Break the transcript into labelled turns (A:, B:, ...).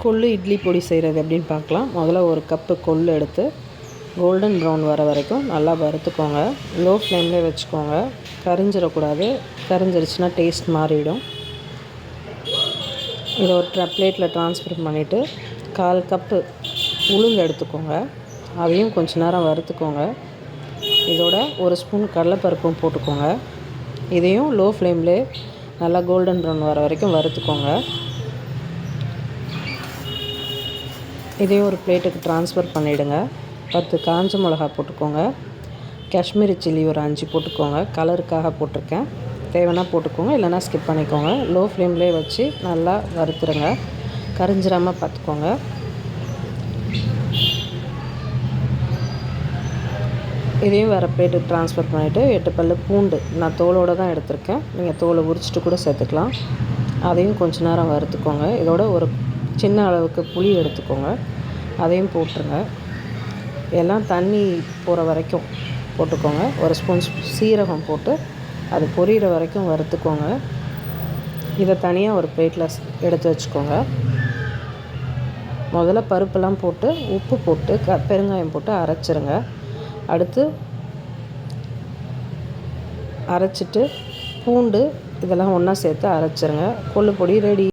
A: கொள்ளு இட்லி பொடி செய்கிறது எப்படின்னு பார்க்கலாம். முதல்ல ஒரு கப்பு கொள்ளு எடுத்து கோல்டன் ப்ரௌன் வர வரைக்கும் நல்லா வறுத்துக்கோங்க. லோ ஃப்ளேம்லேயே வச்சுக்கோங்க, கரிஞ்சிடக்கூடாது. கரிஞ்சிருச்சுன்னா டேஸ்ட் மாறிடும். இதை ஒரு பிளேட்டில் ட்ரான்ஸ்ஃபர் பண்ணிவிட்டு 1/4 கப்பு உளுந்து எடுத்துக்கோங்க. அதையும் கொஞ்ச நேரம் வறுத்துக்கோங்க. இதோட 1 ஸ்பூன் கடலைப்பருப்பும் போட்டுக்கோங்க. இதையும் லோ ஃப்ளேம்லேயே நல்லா கோல்டன் ப்ரௌன் வர வரைக்கும் வறுத்துக்கோங்க. இதையும் ஒரு பிளேட்டுக்கு ட்ரான்ஸ்ஃபர் பண்ணிவிடுங்க. 10 காஞ்ச மிளகா போட்டுக்கோங்க. காஷ்மீரி சில்லி ஒரு 5 போட்டுக்கோங்க. கலருக்காக போட்டிருக்கேன். தேவைன்னா போட்டுக்கோங்க, இல்லைனா ஸ்கிப் பண்ணிக்கோங்க. லோ ஃப்ளேம்லேயே வச்சு நல்லா வறுத்துருங்க. கரிஞ்சிடாமல் பார்த்துக்கோங்க. இதையும் வேறு பிளேட்டுக்கு ட்ரான்ஸ்ஃபர் பண்ணிவிட்டு 8 பல் பூண்டு நான் தோலோடு தான் எடுத்திருக்கேன். நீங்கள் தோலை உரிச்சிட்டு கூட சேர்த்துக்கலாம். அதையும் கொஞ்ச நேரம் வறுத்துக்கோங்க. இதோட ஒரு சின்ன அளவுக்கு புளி எடுத்துக்கோங்க. அதையும் போட்டுருங்க. எல்லாம் தண்ணி போகிற வரைக்கும் போட்டுக்கோங்க. 1 ஸ்பூன் சீரகம் போட்டு அது பொரியிற வரைக்கும் வறுத்துக்கோங்க. இதை தனியாக ஒரு பிளேட்டில் எடுத்து வச்சுக்கோங்க. முதல்ல பருப்பெல்லாம் போட்டு உப்பு போட்டு பெருங்காயம் போட்டு அரைச்சிருங்க. அடுத்து அரைச்சிட்டு பூண்டு இதெல்லாம் ஒன்றா சேர்த்து அரைச்சிருங்க. கொள்ளு பொடி ரெடி.